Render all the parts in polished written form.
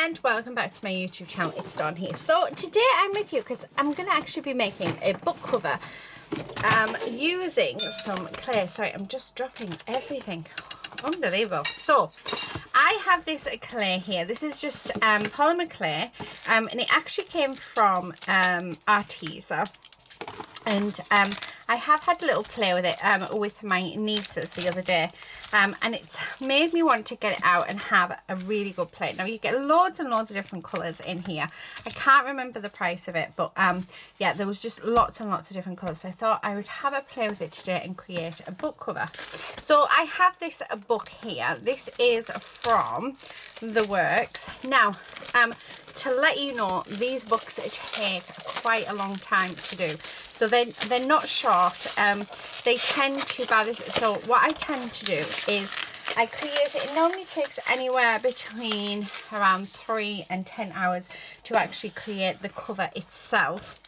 and welcome back to my YouTube channel. It's Dawn here. So today I'm with you because I'm going to actually be making a book cover using some clay. Sorry, I'm just dropping everything. Unbelievable. So I have this clay here. This is just polymer clay, and it actually came from Arteza. And I have had a little play with it with my nieces the other day, and it's made me want to get it out and have a really good play. Now you get loads and loads of different colours in here. I can't remember the price of it, but yeah, there was just lots and lots of different colours. So I thought I would have a play with it today and create a book cover. So I have this book here. This is from The Works. Now, to let you know, these books take quite a long time to do. So they're not short. They tend to buy this. So what I tend to do is I create it. It normally takes anywhere between around 3 and 10 hours to actually create the cover itself.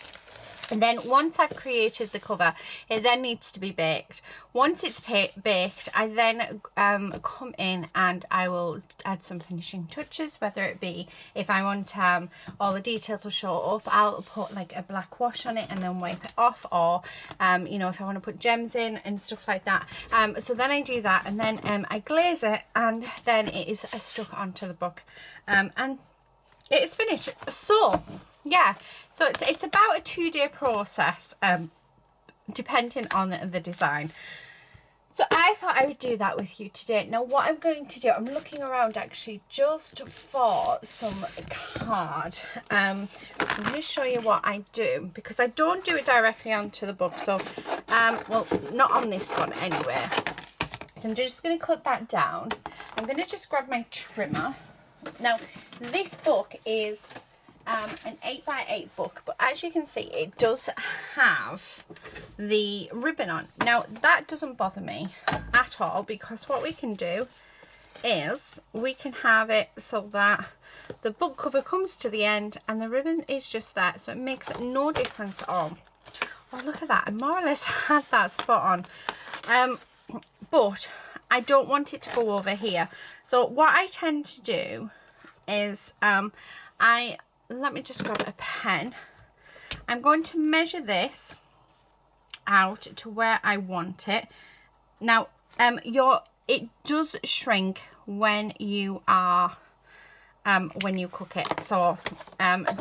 And then once I've created the cover, it then needs to be baked. Once it's baked, I then come in and I will add some finishing touches, whether it be if I want all the details to show up, I'll put like a black wash on it and then wipe it off, or you know, if I want to put gems in and stuff like that. So then I do that, and then I glaze it, and then it is stuck onto the book, and it is finished. So yeah, so it's about a 2-day process, depending on the design. So I thought I would do that with you today. Now what I'm going to do, I'm looking around actually just for some card. I'm going to show you what I do, because I don't do it directly onto the book. So, well, not on this one anyway. So I'm just going to cut that down. I'm going to just grab my trimmer. Now this book is an 8x8 book, but as you can see, it does have the ribbon on. Now that doesn't bother me at all, because what we can do is we can have it so that the book cover comes to the end and the ribbon is just that, so it makes no difference at all. Oh, look at that, I more or less had that spot on, but I don't want it to go over here. So what I tend to do is let me just grab a pen. I'm going to measure this out to where I want it. Now, it does shrink when you are when you cook it. So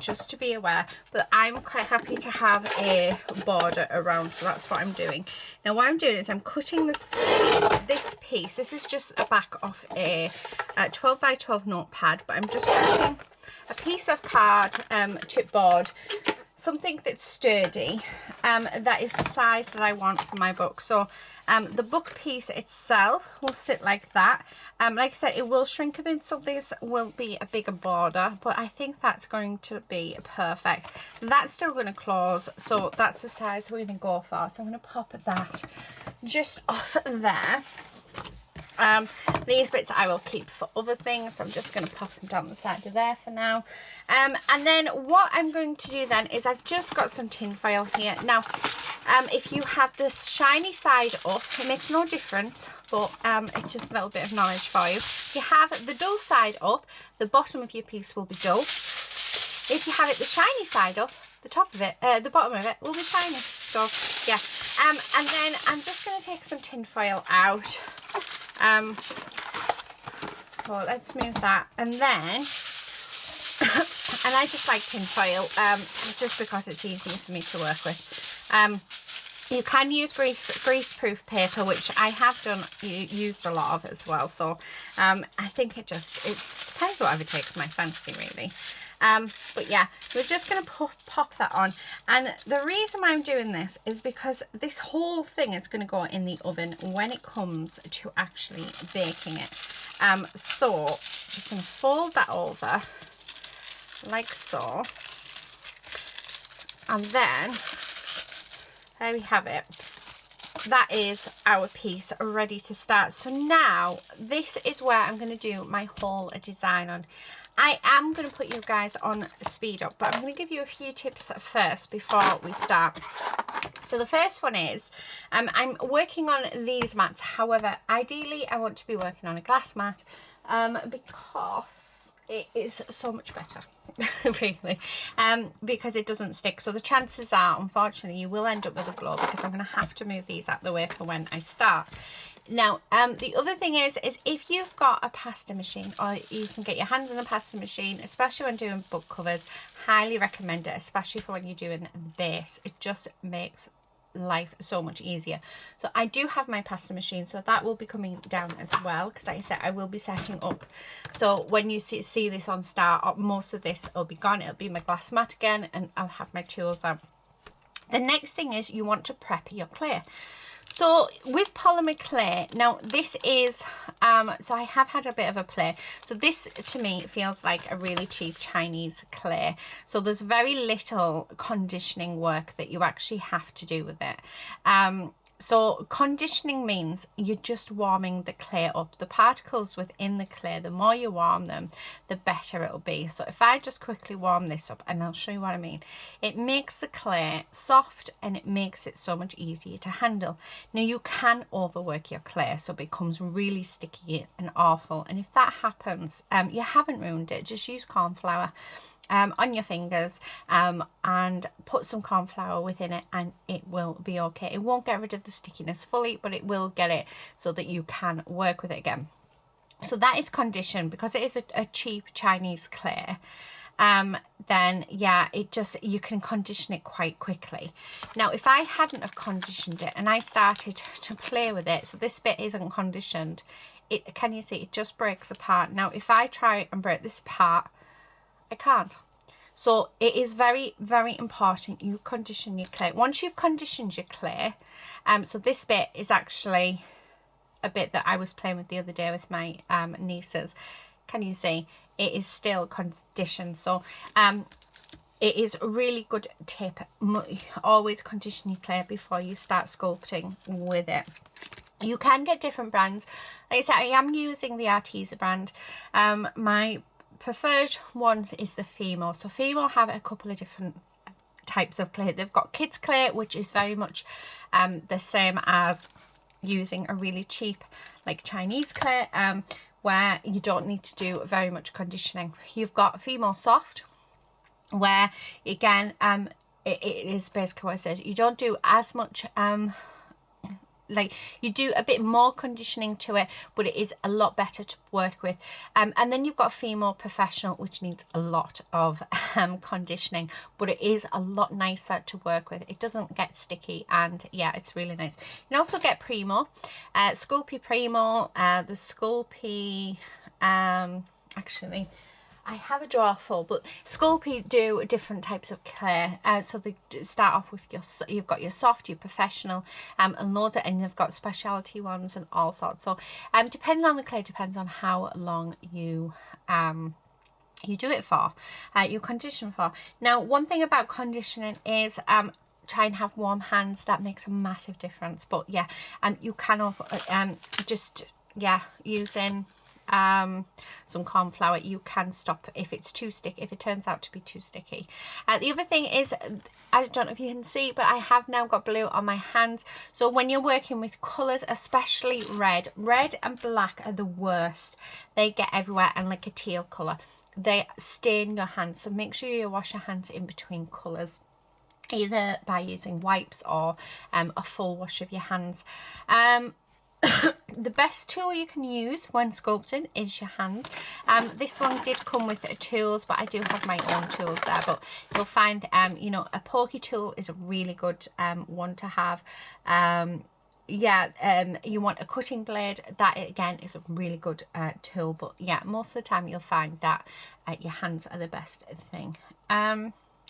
just to be aware, but I'm quite happy to have a border around, so that's what I'm doing. Now what I'm doing is I'm cutting this piece. This is just a back of a 12x12 notepad, but I'm just cutting a piece of card, chipboard, something that's sturdy, that is the size that I want for my book. So the book piece itself will sit like that. Like I said, it will shrink a bit, so this will be a bigger border, but I think that's going to be perfect. That's still going to close, so that's the size we're going to go for. So I'm going to pop that just off there. These bits I will keep for other things, so I'm just going to pop them down the side of there for now. And then what I'm going to do then is I've just got some tin foil here. Now if you have the shiny side up, it makes no difference, but it's just a little bit of knowledge for you. If you have the dull side up, the bottom of your piece will be dull. If you have it the shiny side up, the top of it, the bottom of it will be shiny. So yeah, and then I'm just going to take some tin foil out. So let's move that, and then and I just like tin foil just because it's easy for me to work with. You can use grease-proof paper, which I have used a lot of as well. So I think it depends whatever takes my fancy, really. But yeah, we're just going to pop that on, and the reason why I'm doing this is because this whole thing is going to go in the oven when it comes to actually baking it. So just going to fold that over like so, and then there we have it. That is our piece ready to start. So now this is where I'm going to do my whole design on. I am going to put you guys on speed up, but I'm going to give you a few tips first before we start. So the first one is, I'm working on these mats. However, ideally I want to be working on a glass mat, because it is so much better. Really, because it doesn't stick. So the chances are, unfortunately, you will end up with a glow, because I'm going to have to move these out the way for when I start. Now, the other thing is if you've got a pasta machine, or you can get your hands on a pasta machine, especially when doing book covers, highly recommend it, especially for when you're doing this. It just makes life so much easier. So I do have my pasta machine, so that will be coming down as well, because like I said, I will be setting up. So when you see this on start, most of this will be gone. It'll be my glass mat again, and I'll have my tools on. The next thing is you want to prep your clay. So with polymer clay, now this is, so I have had a bit of a play. So this to me feels like a really cheap Chinese clay. So there's very little conditioning work that you actually have to do with it. So conditioning means you're just warming the clay up. The particles within the clay, the more you warm them, the better it'll be. So if I just quickly warm this up, and I'll show you what I mean, it makes the clay soft and it makes it so much easier to handle. Now you can overwork your clay, so it becomes really sticky and awful. And if that happens, you haven't ruined it. Just use corn flour on your fingers, and put some corn flour within it, and it will be okay. It won't get rid of the stickiness fully, but it will get it so that you can work with it again. So that is conditioned, because it is a cheap Chinese clay. Then yeah, you can condition it quite quickly. Now if I hadn't have conditioned it and I started to play with it, so this bit isn't conditioned, can you see it just breaks apart. Now if I try and break this apart, I can't. So it is very, very important you condition your clay. Once you've conditioned your clay, so this bit is actually a bit that I was playing with the other day with my nieces. Can you see? It is still conditioned. So it is a really good tip. Always condition your clay before you start sculpting with it. You can get different brands. Like I said, I am using the Arteza brand. My preferred one is the Fimo. So Fimo have a couple of different types of clay. They've got kids clay, which is very much the same as using a really cheap like Chinese clay, where you don't need to do very much conditioning. You've got Fimo soft, where again it is basically what I said, you don't do as much like you do a bit more conditioning to it, but it is a lot better to work with. And then you've got Fimo Professional, which needs a lot of conditioning, but it is a lot nicer to work with. It doesn't get sticky, and yeah, it's really nice. You can also get Primo, Sculpey Primo, the Sculpey, actually I have a drawer full, but Sculpey do different types of clay. So they start off with you've got your soft, your professional, and loads of, and you've got specialty ones and all sorts. So depending on the clay, depends on how long you do it for, you condition for. Now, one thing about conditioning is try and have warm hands. That makes a massive difference. But yeah, you can just using some corn flour, you can stop if it's too sticky, if it turns out to be too sticky. The other thing is, I don't know if you can see, but I have now got blue on my hands. So when you're working with colours, especially red and black are the worst. They get everywhere, and like a teal colour, they stain your hands. So make sure you wash your hands in between colours, either by using wipes or a full wash of your hands. The best tool you can use when sculpting is your hand. This one did come with tools, but I do have my own tools there. But you'll find, you know, a pokey tool is a really good one to have. You want a cutting blade. That again is a really good tool. But yeah, most of the time you'll find that your hands are the best thing.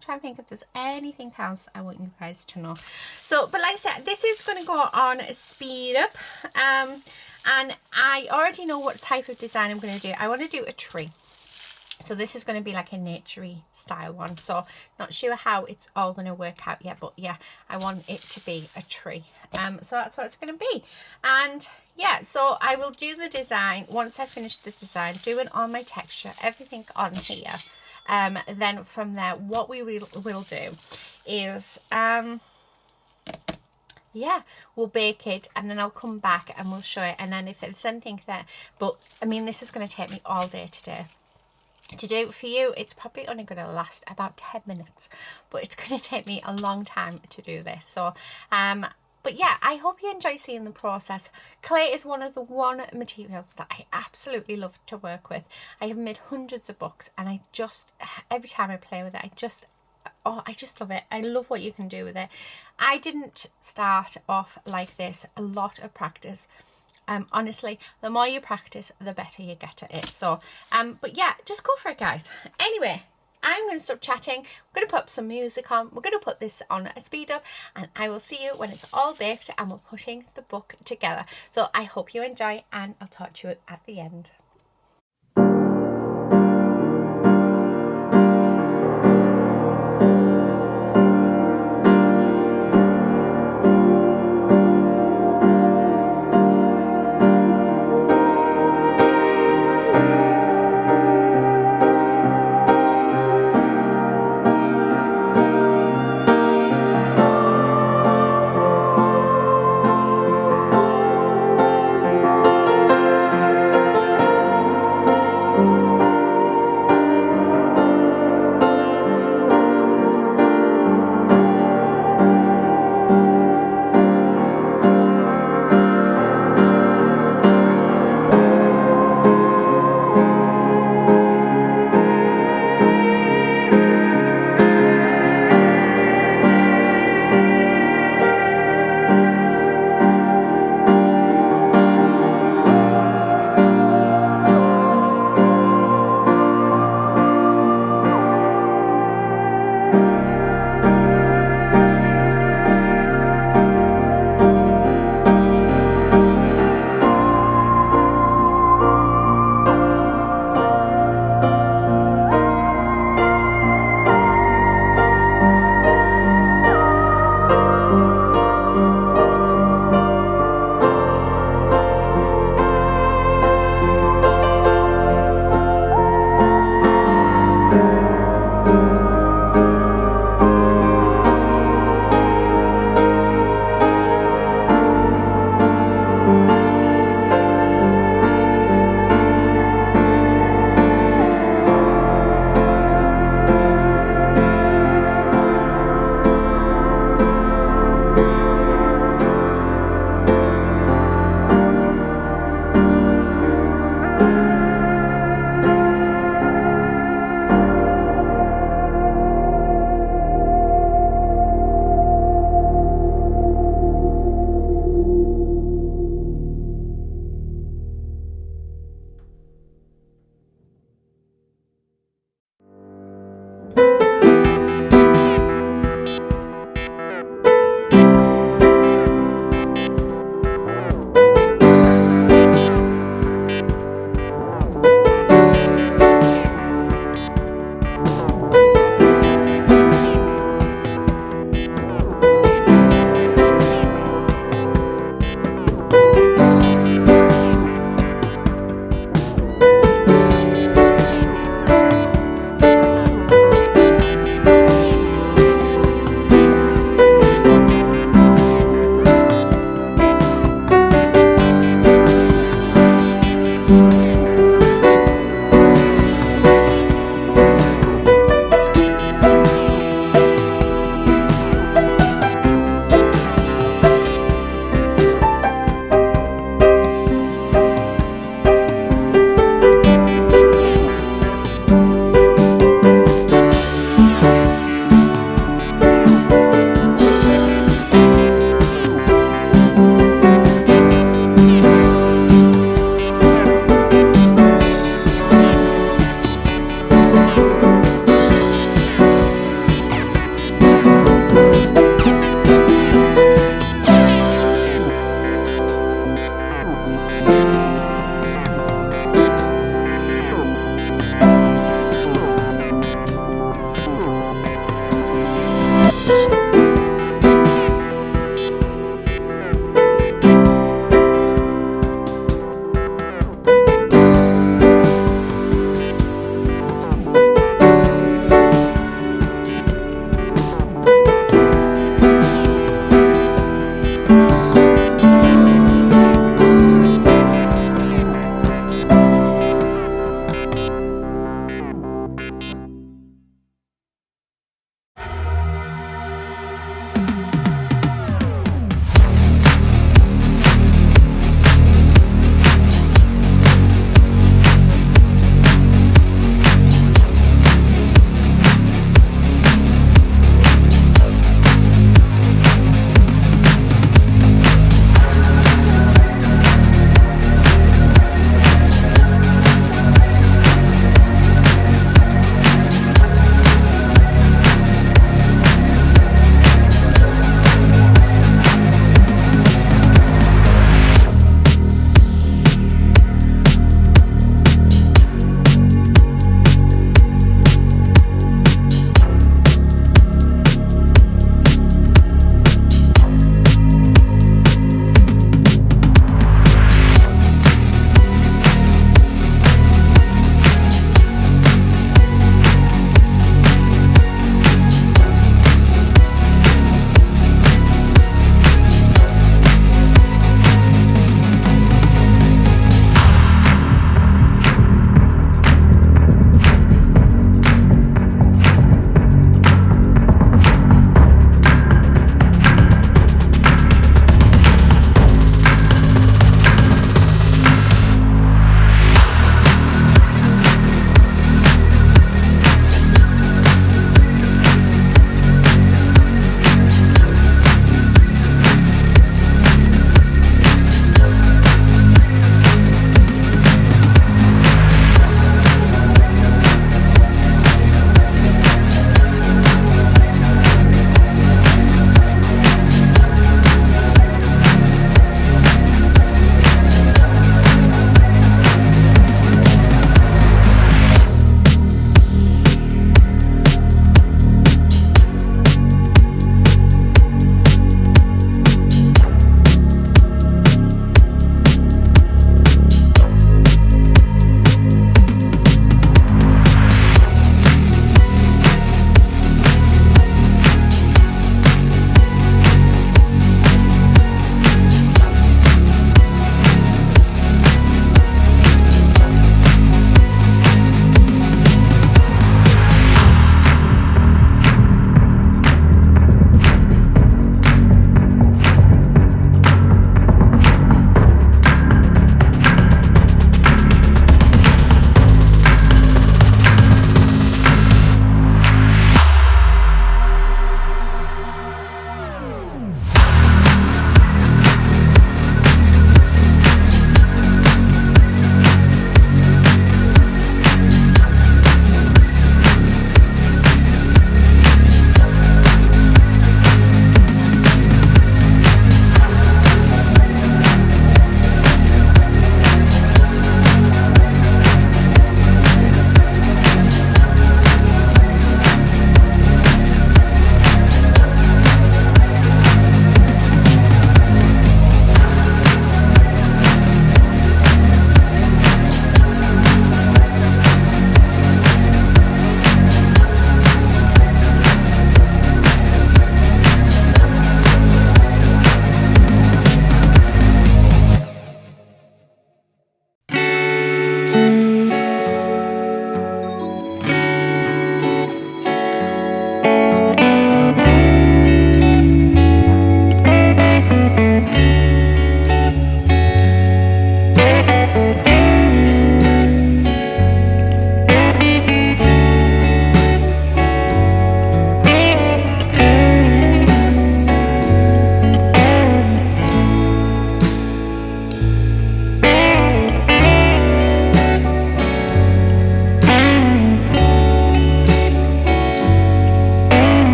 Trying to think if there's anything else I want you guys to know. So, but like I said, this is going to go on speed up, and I already know what type of design I'm going to do. I want to do a tree, so this is going to be like a naturey style one. So not sure how it's all going to work out yet, but yeah, I want it to be a tree. So that's what it's going to be. And yeah, so I will do the design once I finish the design, doing all my texture, everything on here. Then from there, what we will do is, we'll bake it, and then I'll come back and we'll show it. And then if there's anything there, but I mean, this is going to take me all day today. to do. For you, it's probably only going to last about 10 minutes, but it's going to take me a long time to do this. So but yeah, I hope you enjoy seeing the process. Clay is one of the materials that I absolutely love to work with. I have made hundreds of books, and I just, every time I play with it, I just love it. I love what you can do with it. I didn't start off like this. A lot of practice. Honestly, the more you practice, the better you get at it. So but yeah, just go for it, guys. Anyway, I'm going to stop chatting. We're going to put up some music on. We're going to put this on a speed up, and I will see you when it's all baked and we're putting the book together. So I hope you enjoy, and I'll talk to you at the end.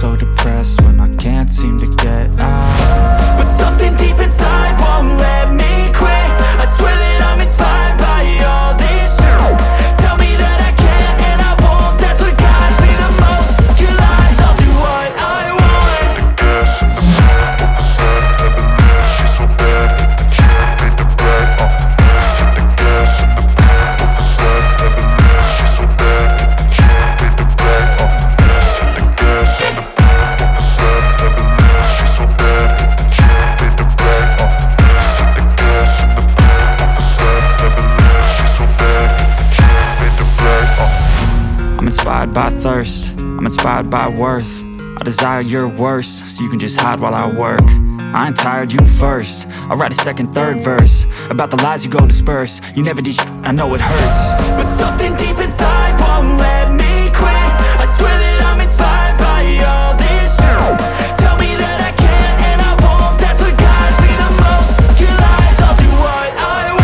so depressed when I can't seem to get out. But something deep inside won't let me quit. I swear that I'm inspired by all this shit. Tell me that I can't and I won't. That's what guides me the most. Your lies, I'll do what I want. I'm inspired by thirst, I'm inspired by worth. I desire your worst, so you can just hide while I work. I ain't tired, you first. I'll write a second, third verse about the lies you go disperse. You never did shit, I know it hurts. But something deep inside won't let me quit. I swear that I'm inspired by all this shit. Tell me that I can't and I won't. That's what guides me the most. Your lies, I'll do what I want.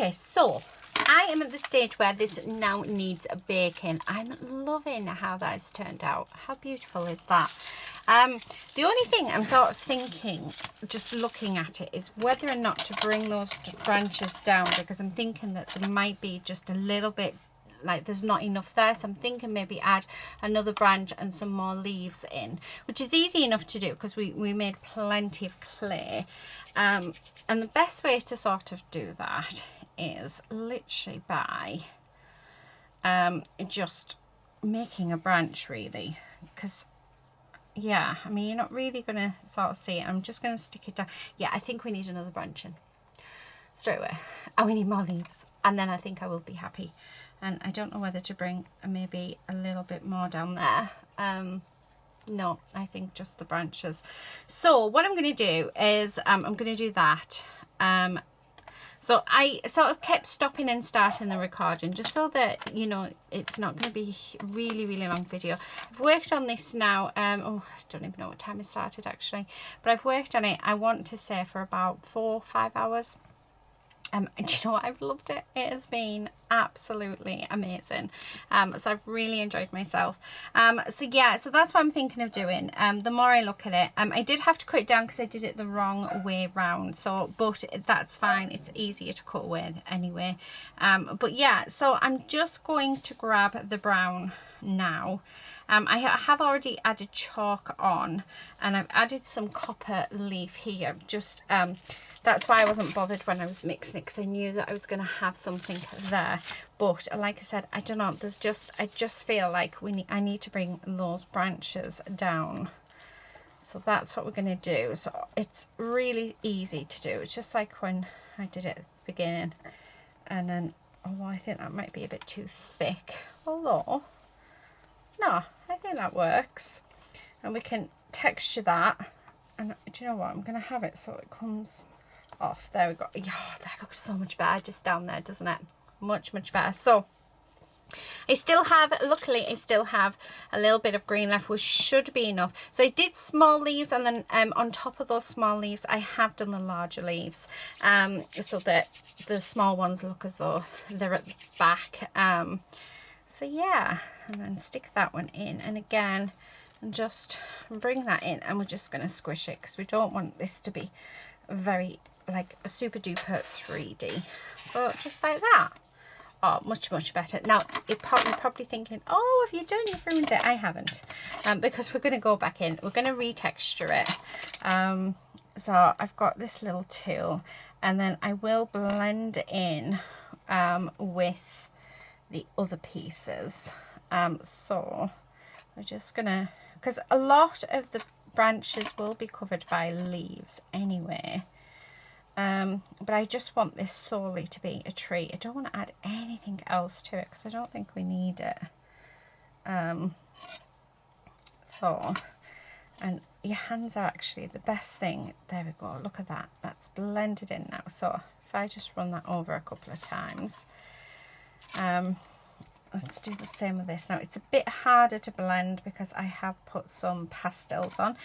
Okay, so I am at the stage where this now needs a baking. I'm loving how that has turned out. How beautiful is that? The only thing I'm sort of thinking, just looking at it, is whether or not to bring those branches down, because I'm thinking that there might be just a little bit, like there's not enough there. So I'm thinking maybe add another branch and some more leaves in, which is easy enough to do because we made plenty of clay. And the best way to sort of do that is literally by just making a branch, really, because yeah, I mean, you're not really going to sort of see it. I'm just going to stick it down. Yeah, I think we need another branch in straight away, and we need more leaves, and then I think I will be happy. And I don't know whether to bring maybe a little bit more down there. No, I think just the branches. So what I'm going to do is I'm going to do that. So I sort of kept stopping and starting the recording just so that, you know, it's not going to be a really, really long video. I've worked on this now. Oh, I don't even know what time I started actually, but I've worked on it, I want to say, for about 4 or 5 hours. And do you know what? I've loved it. It has been absolutely amazing. So I've really enjoyed myself. So yeah, so that's what I'm thinking of doing. The more I look at it, I did have to cut it down because I did it the wrong way round. So, but that's fine. It's easier to cut away anyway. But yeah, so I'm just going to grab the brown now. I have already added chalk on, and I've added some copper leaf here. Just that's why I wasn't bothered when I was mixing it, because I knew that I was going to have something there. But like I said, I don't know. I just feel like I need to bring those branches down. So that's what we're going to do. So it's really easy to do. It's just like when I did it at the beginning, and then I think that might be a bit too thick. Although, no, I think that works. And we can texture that. And do you know what? I'm going to have it so it comes off. There we go. Oh, that looks so much better just down there, doesn't it? Much, much better. So I still have, luckily, I still have a little bit of green left, which should be enough. So I did small leaves, and then on top of those small leaves, I have done the larger leaves, so that the small ones look as though they're at the back. So yeah, and then stick that one in, and again, and just bring that in, and we're just going to squish it because we don't want this to be very, like, a super duper 3D. So just like that. Oh, much, much better. Now, you're probably thinking, oh, have you done? You've ruined it. I haven't, because we're going to go back in. We're going to retexture it. So I've got this little tool, and then I will blend in with the other pieces. So we're just going to, because a lot of the branches will be covered by leaves anyway. But I just want this solely to be a tree. I don't want to add anything else to it because I don't think we need it. So, and your hands are actually the best thing. There we go. Look at that. That's blended in now. So if I just run that over a couple of times, let's do the same with this. Now it's a bit harder to blend because I have put some pastels on,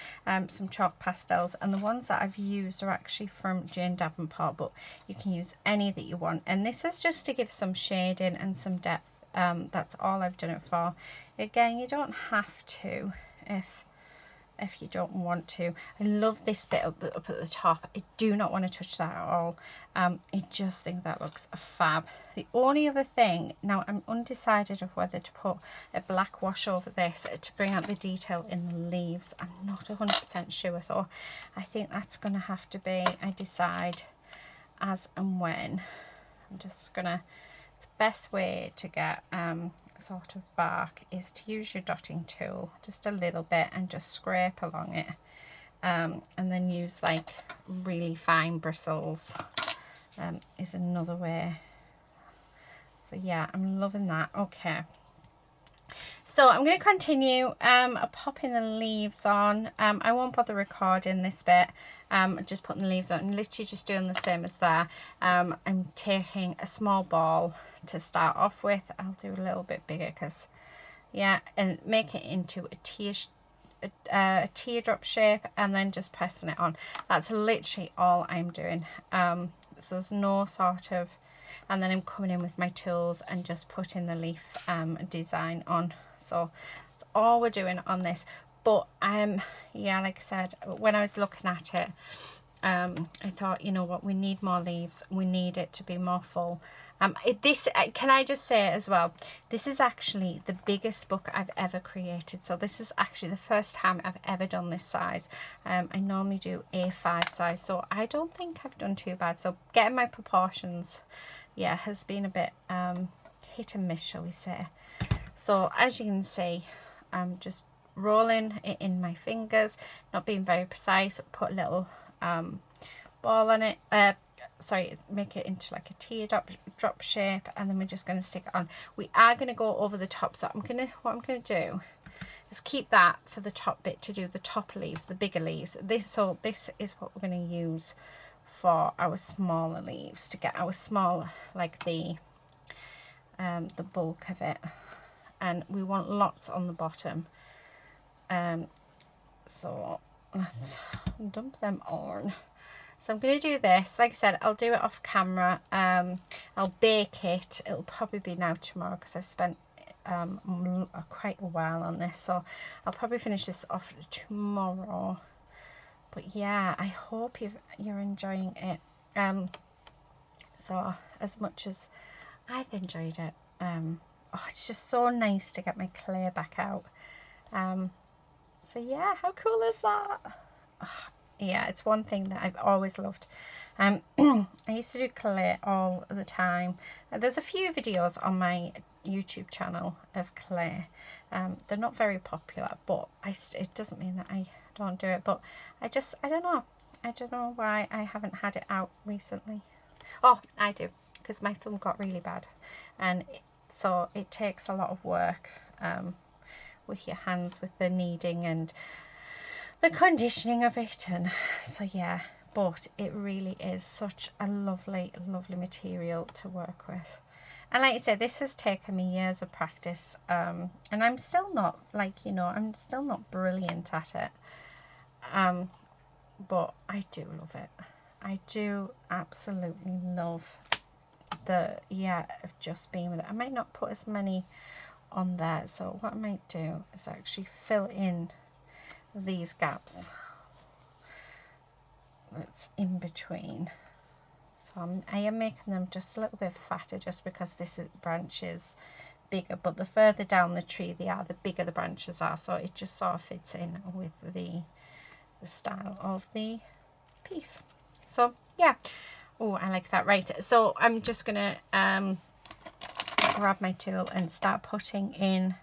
some chalk pastels, and the ones that I've used are actually from Jane Davenport, but you can use any that you want. And this is just to give some shading and some depth. That's all I've done it for. Again, you don't have to if you don't want to. I love this bit up at the top. I do not want to touch that at all. I just think that looks fab. The only other thing, now I'm undecided of whether to put a black wash over this to bring out the detail in the leaves. I'm not 100% sure, so I think that's going to have to be, I decide as and when. I'm just going to, it's the best way to get sort of bark is to use your dotting tool just a little bit and just scrape along it, and then use like really fine bristles is another way. So yeah, I'm loving that. Okay, so I'm going to continue popping the leaves on. I won't bother recording this bit, just putting the leaves on. I'm literally just doing the same as there. I'm taking a small ball to start off with. I'll do a little bit bigger because, yeah, and make it into a teardrop shape, and then just pressing it on. That's literally all I'm doing. So there's no sort of, and then I'm coming in with my tools and just putting the leaf design on. So that's all we're doing on this. But yeah, like I said, when I was looking at it, I thought, you know what, we need more leaves, we need it to be more full. Can I just say as well, this is actually the biggest book I've ever created. So this is actually the first time I've ever done this size. I normally do A5 size, so I don't think I've done too bad. So getting my proportions, yeah, has been a bit hit and miss, shall we say. So as you can see, I'm just rolling it in my fingers, not being very precise. Put a little ball on it, sorry, make it into like a teardrop shape, and then we're just going to stick it on. We are going to go over the top, so what I'm going to do is keep that for the top bit to do the top leaves, the bigger leaves. This is what we're going to use for our smaller leaves, to get our small, like the bulk of it, and we want lots on the bottom. So let's dump them on. So I'm going to do this. Like I said, I'll do it off camera. I'll bake it. It'll probably be now tomorrow, because I've spent quite a while on this. So I'll probably finish this off tomorrow. But yeah, I hope you're enjoying it. So as much as I've enjoyed it, it's just so nice to get my clay back out. So yeah, how cool is that? Yeah, it's one thing that I've always loved. I used to do clay all the time. There's a few videos on my YouTube channel of clay. They're not very popular, but it doesn't mean that I don't do it. But I don't know. I don't know why I haven't had it out recently. Oh, I do, because my thumb got really bad, and so it takes a lot of work with your hands, with the kneading and the conditioning of it. And so yeah, but it really is such a lovely material to work with. And like I said, this has taken me years of practice, and I'm still not, like, you know, I'm still not brilliant at it, but I do love it. I do absolutely love of just being with it. I might not put as many on there, so what I might do is actually fill in these gaps that's in between. So I am making them just a little bit fatter, just because this branch is bigger, but the further down the tree they are, the bigger the branches are, so it just sort of fits in with the style of the piece. So yeah, oh, I like that. Right, so I'm just gonna grab my tool and start putting in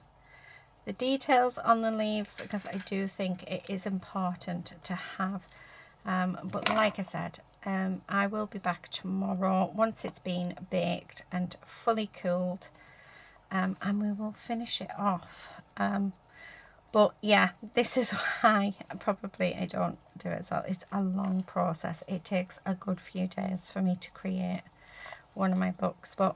the details on the leaves, because I do think it is important to have. But like I said, I will be back tomorrow once it's been baked and fully cooled, and we will finish it off. But yeah, this is why probably I don't do it. So it's a long process. It takes a good few days for me to create one of my books, but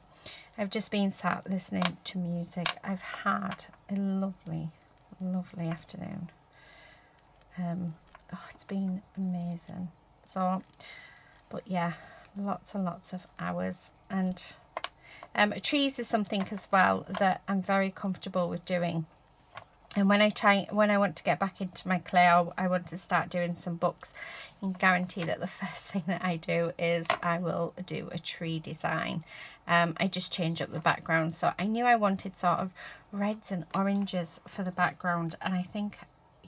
I've just been sat listening to music. I've had a lovely afternoon. It's been amazing. So, but yeah, lots and lots of hours. And trees is something as well that I'm very comfortable with doing. And when I want to get back into my clay, I want to start doing some books, you can guarantee that the first thing that I do is I will do a tree design. I just change up the background. So I knew I wanted sort of reds and oranges for the background, and I think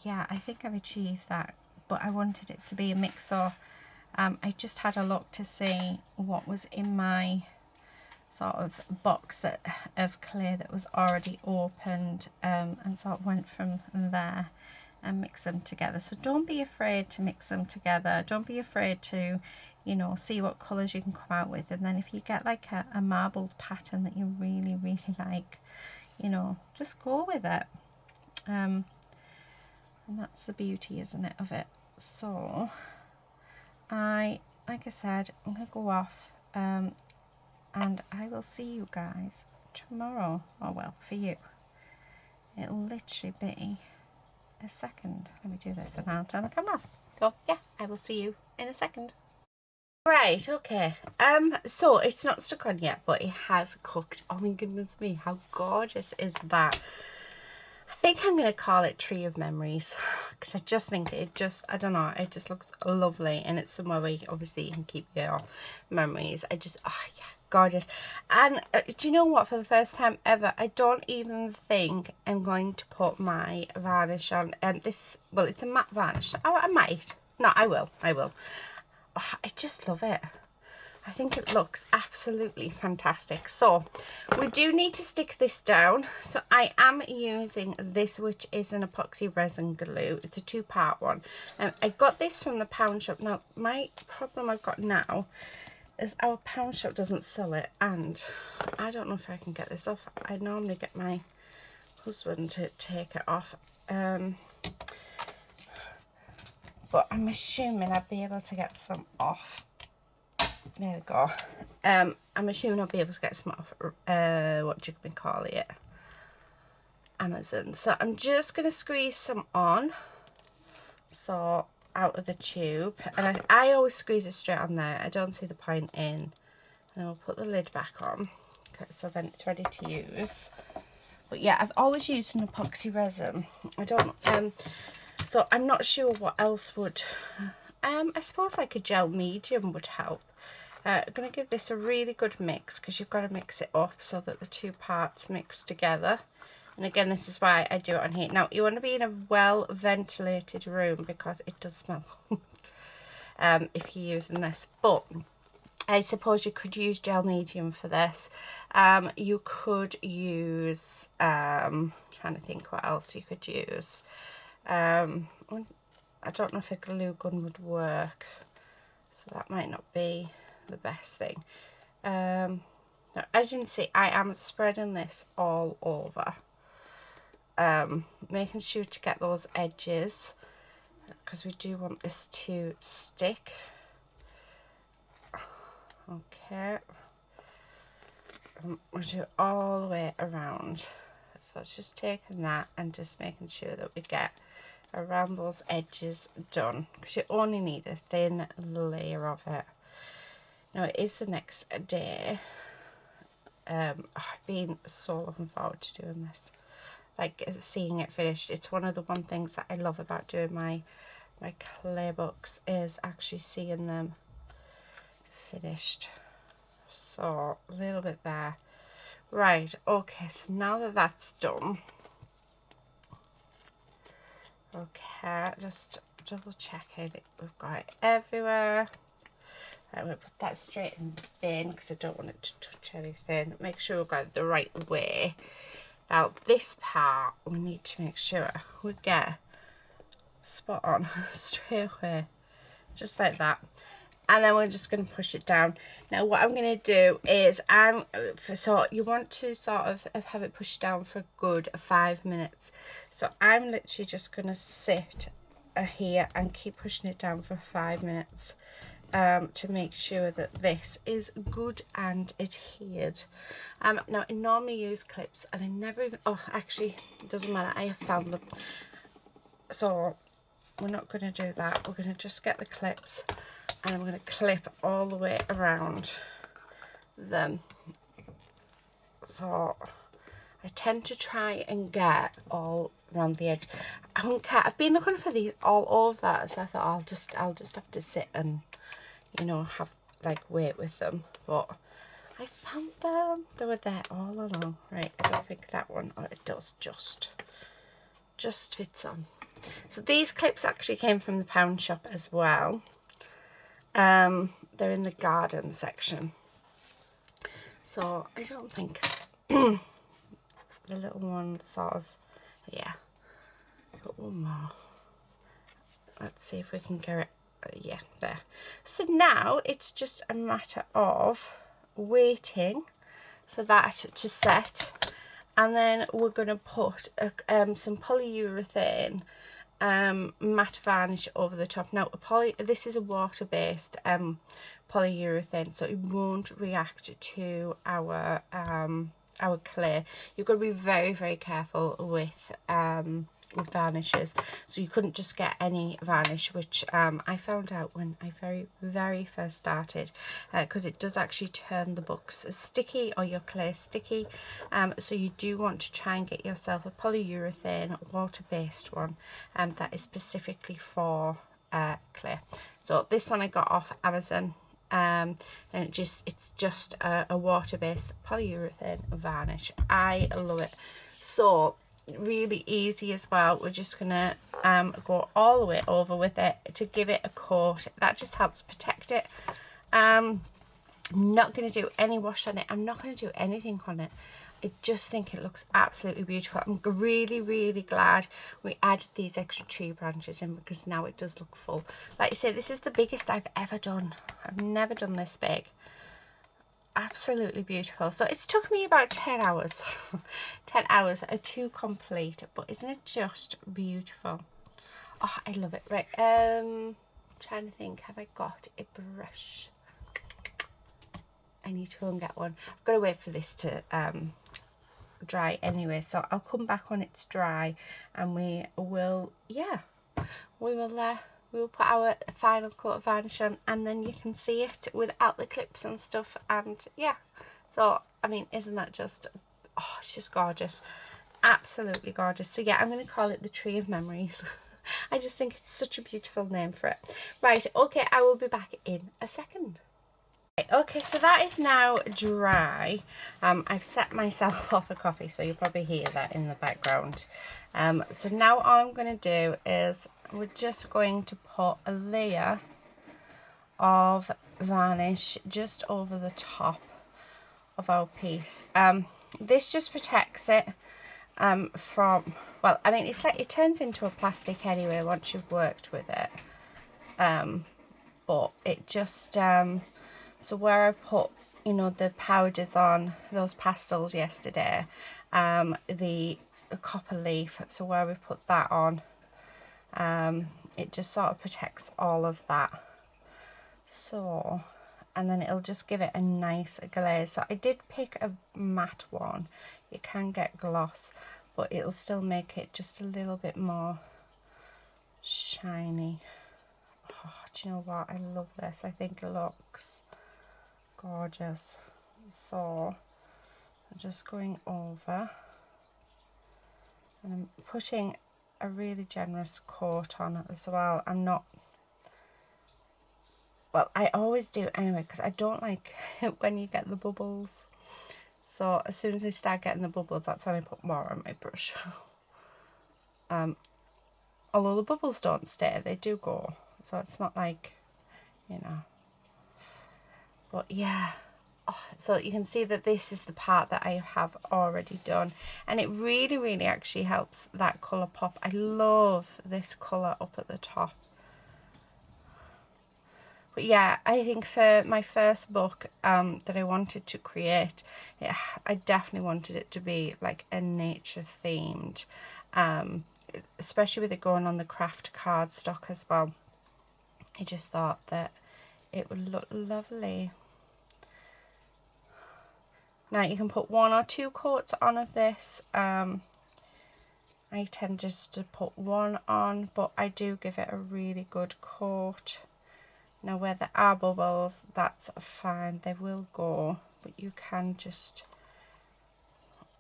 I've achieved that. But I wanted it to be a mix, so I just had a look to see what was in my sort of box of clay that was already opened, and sort of went from there and mix them together. So don't be afraid to mix them together. Don't be afraid to, you know, see what colours you can come out with. And then if you get like a marbled pattern that you really like, you know, just go with it. And that's the beauty, isn't it, of it? So like I said, I'm gonna go off, and I will see you guys tomorrow. Oh well, for you it'll literally be a second. Let me do this and I'll turn the camera off. So yeah, I will see you in a second. Right, okay. So it's not stuck on yet, but it has cooked. Oh my goodness me, how gorgeous is that? I think I'm going to call it Tree of Memories, because I just think I don't know, it just looks lovely, and it's somewhere where obviously you can keep your memories. Oh yeah, gorgeous. And do you know what, for the first time ever, I don't even think I'm going to put my varnish on. Well, it's a matte varnish. Oh, I might. No, I will. Oh, I just love it. I think it looks absolutely fantastic. So we do need to stick this down. So I am using this, which is an epoxy resin glue. It's a 2-part one. I got this from the pound shop. Now, my problem I've got now is our pound shop doesn't sell it, and I don't know if I can get this off. I normally get my husband to take it off. But I'm assuming I'd be able to get some off. There we go. I'm assuming I'll be able to get some off, what do you call it? Amazon. So I'm just going to squeeze some on. So out of the tube. And I always squeeze it straight on there. I don't see the point in. And then we'll put the lid back on. Okay, so then it's ready to use. But yeah, I've always used an epoxy resin. So I'm not sure what else would... I suppose like a gel medium would help. I'm going to give this a really good mix, because you've got to mix it up so that the 2 parts mix together. And again, this is why I do it on heat. Now, you want to be in a well ventilated room, because it does smell if you're using this. But I suppose you could use gel medium for this. You could use, trying to think what else you could use. I don't know if a glue gun would work, so that might not be the best thing. Now, as you can see, I am spreading this all over, making sure to get those edges, because we do want this to stick. Okay, we'll do it all the way around. So it's just taking that and just making sure that we get around those edges done, because you only need a thin layer of it. Now, it is the next day. I've been so looking forward to doing this, like seeing it finished. It's one of the things that I love about doing my clay books, is actually seeing them finished. So a little bit there. Right, okay, so now that that's done, okay, just double checking we've got it everywhere. I'm going to put that straight in the bin, because I don't want it to touch anything. Make sure we've got it the right way. Now, this part, we need to make sure we get spot on straight away, just like that. And then we're just going to push it down. Now, what I'm going to do is, so you want to sort of have it pushed down for a good 5 minutes. So I'm literally just going to sit here and keep pushing it down for 5 minutes. To make sure that this is good and adhered. Now, I normally use clips, and I never even... Oh, actually, it doesn't matter. I have found them. So we're not going to do that. We're going to just get the clips, and I'm going to clip all the way around them. So I tend to try and get all around the edge. I don't care. I've been looking for these all over, so I thought I'll just have to sit and, you know, have like weight with them. But I found them. They were there all along. Right, I don't think that one, or it does just fits on. So these clips actually came from the pound shop as well. They're in the garden section. So I don't think the little one sort of, yeah. Got one more. Let's see if we can get it. Yeah, there. So now it's just a matter of waiting for that to set, and then we're going to put some polyurethane matte varnish over the top. Now, this is a water-based polyurethane, so it won't react to our clay. You've got to be very, very careful with with varnishes, so you couldn't just get any varnish, which I found out when I very first started, because it does actually turn the books sticky, or your clay sticky. So you do want to try and get yourself a polyurethane water-based one that is specifically for clay. So this one I got off Amazon, and it's just a water-based polyurethane varnish. I love it. So really easy as well. We're just gonna go all the way over with it to give it a coat. That just helps protect it. I'm not going to do any wash on it. I'm not going to do anything on it. I just think it looks absolutely beautiful. I'm really glad we added these extra tree branches in, because now it does look full. Like I say, this is the biggest I've ever done. I've never done this big. Absolutely beautiful. So it's took me about 10 hours 10 hours to complete, but isn't it just beautiful? Oh, I love it. Right, trying to think, have I got a brush? I need to go and get one. I've got to wait for this to dry anyway, so I'll come back when it's dry, and we will put our final coat of varnish on, and then you can see it without the clips and stuff. And yeah, so I mean, isn't that just, oh, it's just gorgeous, absolutely gorgeous. So yeah, I'm going to call it the Tree of Memories. I just think it's such a beautiful name for it. Right, okay, I will be back in a second. Okay, so that is now dry. I've set myself off a coffee, so you'll probably hear that in the background. So now all I'm going to do is we're just going to put a layer of varnish just over the top of our piece. This just protects it from, well, I mean, it's like it turns into a plastic anyway once you've worked with it. But it just so where I put, you know, the powders on those pastels yesterday, the copper leaf, so where we put that on, it just sort of protects all of that. So, and then it'll just give it a nice glaze. So I did pick a matte one. You can get gloss, but it'll still make it just a little bit more shiny. Oh, do you know what? I love this. I think it looks gorgeous. So I'm just going over, and I'm putting a really generous coat on it as well. I'm not, well, I always do anyway, because I don't like it when you get the bubbles. So as soon as I start getting the bubbles, that's when I put more on my brush. Although the bubbles don't stay, they do go, so it's not like, you know. But yeah, oh, so you can see that this is the part that I have already done, and it really actually helps that colour pop. I love this colour up at the top. But yeah, I think for my first book that I wanted to create, I definitely wanted it to be like a nature themed, especially with it going on the craft cardstock as well. I just thought that it would look lovely. Now you can put 1 or 2 coats on of this. I tend just to put 1 on, but I do give it a really good coat. Now where there are bubbles, that's fine, they will go, but you can just,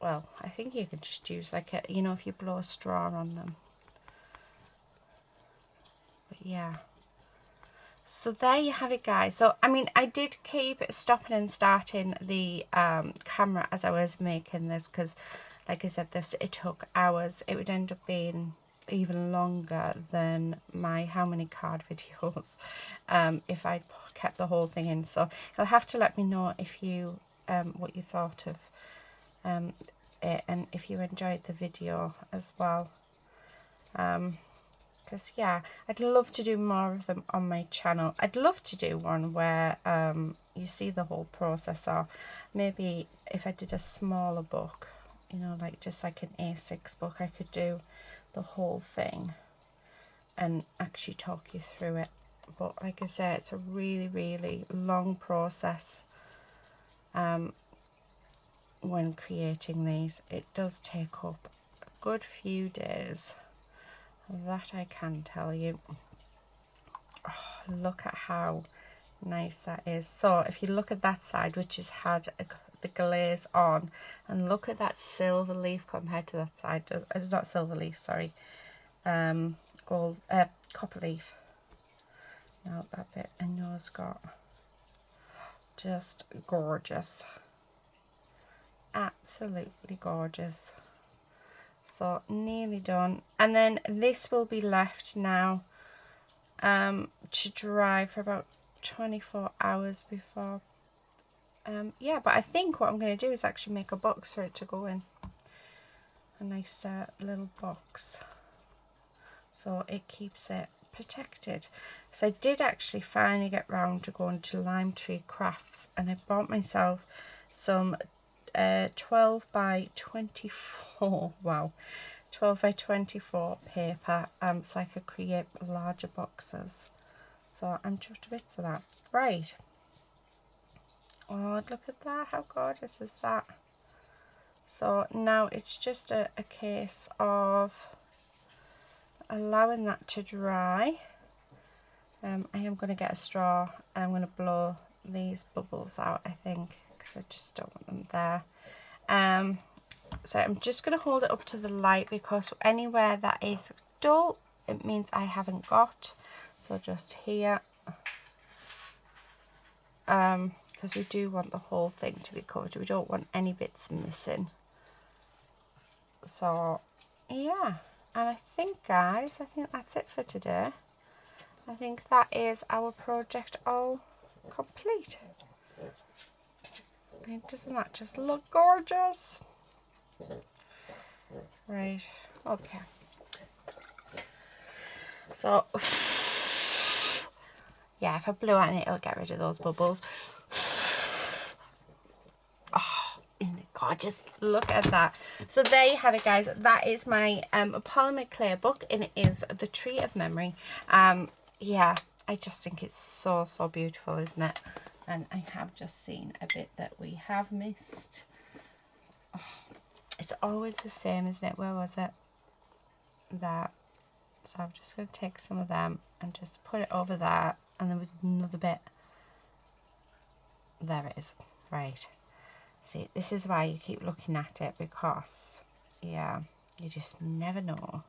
well, I think you can just use like a, you know, if you blow a straw on them. But yeah. So there you have it, guys. So I mean, I did keep stopping and starting the camera as I was making this, because like I said, it took hours. It would end up being even longer than my how many card videos if I kept the whole thing in. So you'll have to let me know if you what you thought of it, and if you enjoyed the video as well. Because yeah, I'd love to do more of them on my channel. I'd love to do one where you see the whole process, or maybe if I did a smaller book, you know, like just like an A6 book, I could do the whole thing and actually talk you through it. But like I said, it's a really long process when creating these. It does take up a good few days. that I can tell you. Oh, look at how nice that is. So if you look at that side, which has had the glaze on, and look at that silver leaf compared to that side. It's not silver leaf, sorry, gold, copper leaf. Now that bit I know has got just gorgeous, absolutely gorgeous. So nearly done, and then this will be left now to dry for about 24 hours before yeah, but I think what I'm going to do is actually make a box for it to go in, a nice little box, so it keeps it protected. So I did actually finally get round to going to Lime Tree Crafts, and I bought myself some 12 by 24, wow, 12 by 24 paper, so I could create larger boxes. So I'm chuffed to bits with that. Right, oh look at that, how gorgeous is that? So now it's just a case of allowing that to dry. I am going to get a straw and I'm going to blow these bubbles out, I think, because I just don't want them there. So I'm just going to hold it up to the light, because anywhere that is dull, it means I haven't got. So just here, because we do want the whole thing to be covered. We don't want any bits missing. So yeah, and I think, guys, I think that's it for today. I think that is our project all complete. And doesn't that just look gorgeous? Right, okay. So yeah, if I blow on it, it'll get rid of those bubbles. Oh, isn't it gorgeous? Look at that. So there you have it, guys. That is my polymer clay book, and it is The Tree of Memory. Yeah, I just think it's so, so beautiful, isn't it? And I have just seen a bit that we have missed. Oh, it's always the same, isn't it? Where was it? That. So I'm just going to take some of them and just put it over there. And there was another bit. There it is. Right. See, this is why you keep looking at it, because, yeah, you just never know.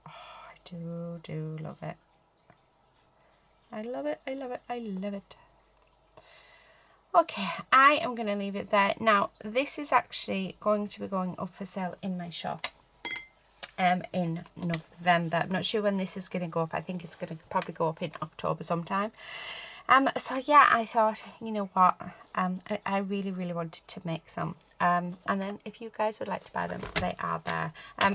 Oh, I do love it. I love it, I love it, I love it. Okay, I am going to leave it there. Now, this is actually going to be going up for sale in my shop in November. I'm not sure when this is going to go up. I think it's going to probably go up in October sometime. So yeah, I thought, you know what, I really wanted to make some, and then if you guys would like to buy them, they are there.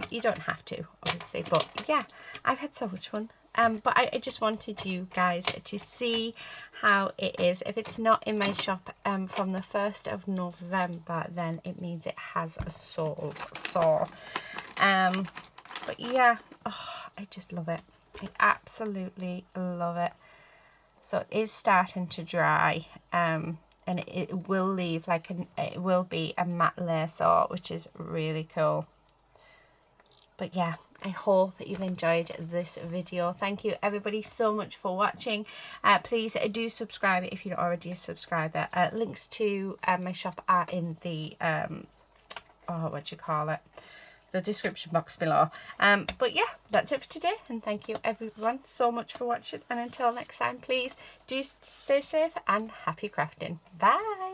You don't have to, obviously, but yeah, I've had so much fun. But I just wanted you guys to see how it is. If it's not in my shop from the 1st of November, then it means it has sold. So but yeah, oh, I just love it. I absolutely love it. So it is starting to dry, and it will leave like it will be a matte layer sort, which is really cool. But yeah, I hope that you've enjoyed this video. Thank you everybody so much for watching. Please do subscribe if you're not already a subscriber. Links to my shop are in the the description box below. But yeah, that's it for today, and thank you everyone so much for watching, and until next time, please do stay safe and happy crafting. Bye.